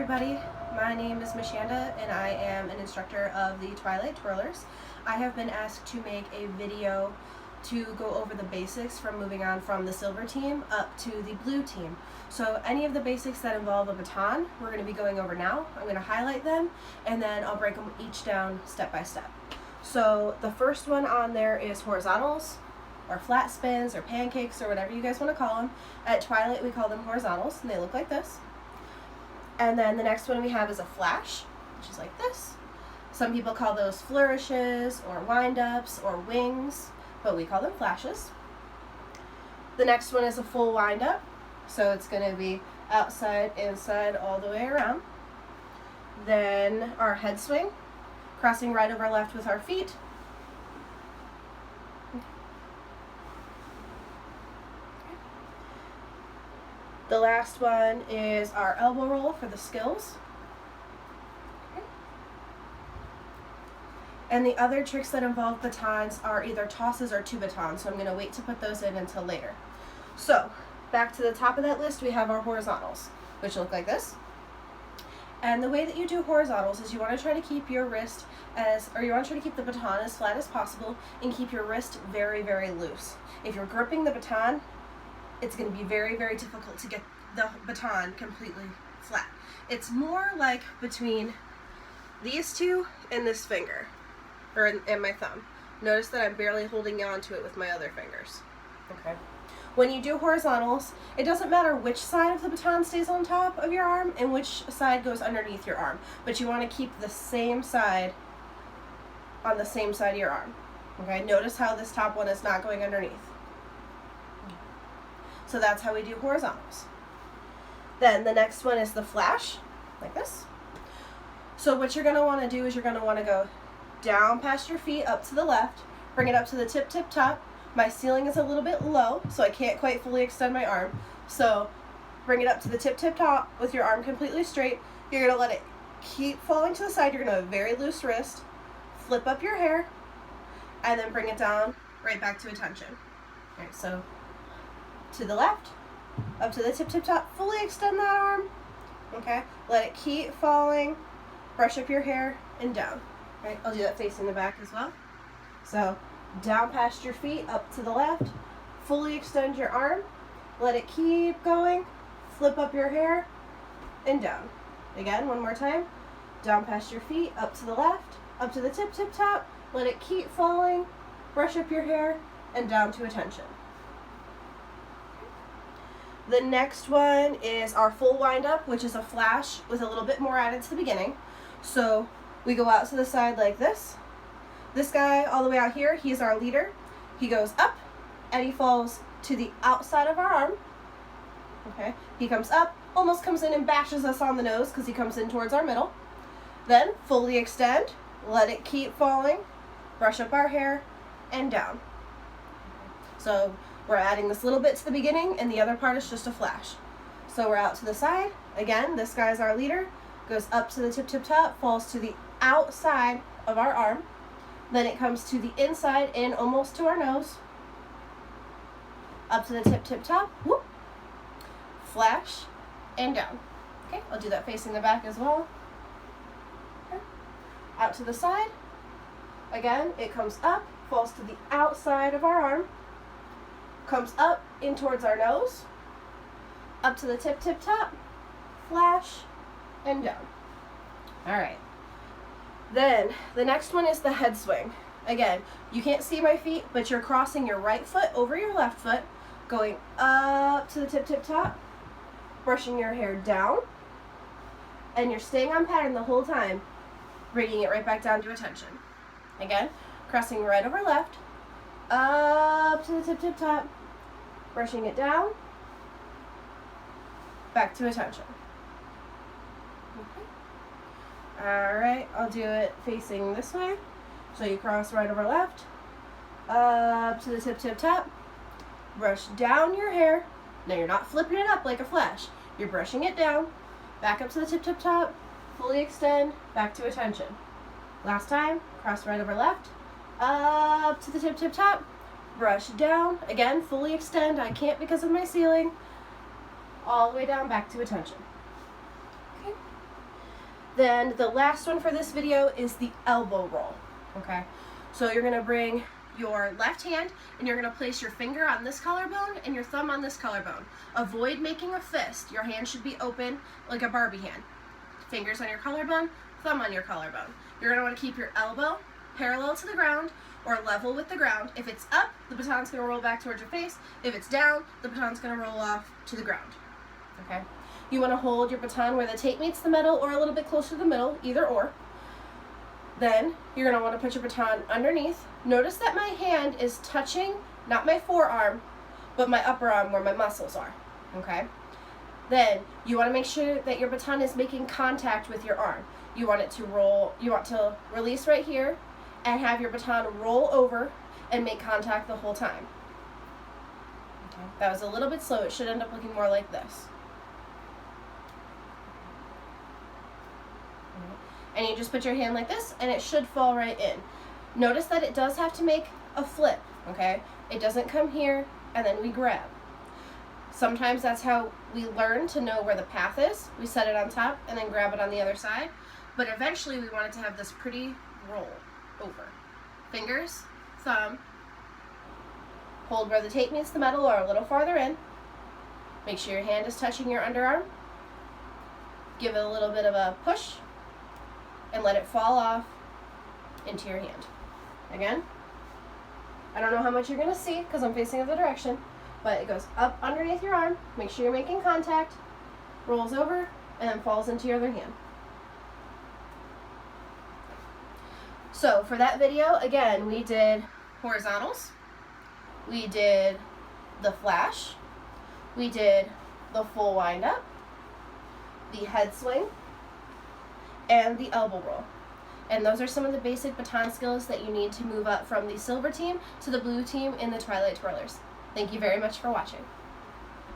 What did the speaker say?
everybody, my name is Mishanda and I am an instructor of the Twilight Twirlers. I have been asked to make a video to go over the basics from moving on from the silver team up to the blue team. So any of the basics that involve a baton, we're going to be going over now. I'm going to highlight them and then I'll break them each down step by step. So the first one on there is horizontals, or flat spins, or pancakes, or whatever you guys want to call them. At Twilight we call them horizontals and they look like this. And then the next one we have is a flash, which is like this. Some people call those flourishes or wind-ups or wings, but we call them flashes. The next one is a full wind-up, so it's going to be outside, inside, all the way around. Then our head swing, crossing right over left with our feet. The last one is our elbow roll for the skills. And the other tricks that involve batons are either tosses or two batons, so I'm going to wait to put those in until later. So, back to the top of that list, we have our horizontals, which look like this. And the way that you do horizontals is you want to try to keep your wrist you want to try to keep the baton as flat as possible and keep your wrist very, very loose. If you're gripping the baton, it's going to be very, very difficult to get the baton completely flat. It's more like between these two and this finger, and my thumb. Notice that I'm barely holding on to it with my other fingers. Okay. When you do horizontals, it doesn't matter which side of the baton stays on top of your arm and which side goes underneath your arm, but you want to keep the same side on the same side of your arm. Okay, notice how this top one is not going underneath. So that's how we do horizontals. Then the next one is the flash, like this. So what you're going to want to do is you're going to want to go down past your feet up to the left, bring it up to the tip top. My ceiling is a little bit low, so I can't quite fully extend my arm. So bring it up to the tip top with your arm completely straight. You're going to let it keep falling to the side. You're going to have a very loose wrist. Flip up your hair, and then bring it down right back to attention. All right, so to the left, up to the tip top, fully extend that arm. Okay, let it keep falling. Brush up your hair and down. All right, I'll do that facing the back as well. So down past your feet, up to the left, fully extend your arm, let it keep going, flip up your hair, and down. Again, one more time. Down past your feet, up to the left, up to the tip top, let it keep falling, brush up your hair, and down to attention. The next one is our full wind-up, which is a flash with a little bit more added to the beginning. So we go out to the side like this. This guy all the way out here, he's our leader. He goes up and he falls to the outside of our arm. Okay, he comes up, almost comes in and bashes us on the nose because he comes in towards our middle. Then fully extend, let it keep falling, brush up our hair, and down. So we're adding this little bit to the beginning and the other part is just a flash. So we're out to the side. Again, this guy's our leader. Goes up to the tip top, falls to the outside of our arm. Then it comes to the inside and almost to our nose. Up to the tip top, whoop, flash, and down. Okay, I'll do that facing the back as well. Okay. Out to the side. Again, it comes up, falls to the outside of our arm, comes up in towards our nose, up to the tip top, flash, and down. All right. Then the next one is the head swing. Again, you can't see my feet, but you're crossing your right foot over your left foot, going up to the tip top, brushing your hair down, and you're staying on pattern the whole time, bringing it right back down to attention. Again, crossing right over left, up to the tip top, brushing it down, back to attention. Alright, I'll do it facing this way. So you cross right over left, up to the tip top, brush down your hair. Now you're not flipping it up like a flash. You're brushing it down, back up to the tip top, fully extend, back to attention. Last time, cross right over left, up to the tip top, brush down, again, fully extend. I can't because of my ceiling. All the way down, back to attention. Okay. Then the last one for this video is the elbow roll, okay? So you're gonna bring your left hand and you're gonna place your finger on this collarbone and your thumb on this collarbone. Avoid making a fist. Your hand should be open like a Barbie hand. Fingers on your collarbone, thumb on your collarbone. You're gonna wanna keep your elbow parallel to the ground or level with the ground. If it's up, the baton's gonna roll back towards your face. If it's down, the baton's gonna roll off to the ground, okay? You want to hold your baton where the tape meets the metal or a little bit closer to the middle, either or. Then you're going to want to put your baton underneath. Notice that my hand is touching, not my forearm, but my upper arm where my muscles are, okay? Then you want to make sure that your baton is making contact with your arm. You want it to roll, you want to release right here and have your baton roll over and make contact the whole time. Okay. That was a little bit slow. It should end up looking more like this. And you just put your hand like this and it should fall right in. Notice that it does have to make a flip, okay? It doesn't come here and then we grab. Sometimes that's how we learn to know where the path is. We set it on top and then grab it on the other side. But eventually we want it to have this pretty roll over. Fingers, thumb, hold where the tape meets the metal or a little farther in. Make sure your hand is touching your underarm. Give it a little bit of a push and let it fall off into your hand. Again, I don't know how much you're going to see because I'm facing the other direction, but it goes up underneath your arm, make sure you're making contact, rolls over, and then falls into your other hand. So for that video, again, we did horizontals, we did the flash, we did the full wind up, the head swing, and the elbow roll. And those are some of the basic baton skills that you need to move up from the silver team to the blue team in the Twilight Twirlers. Thank you very much for watching.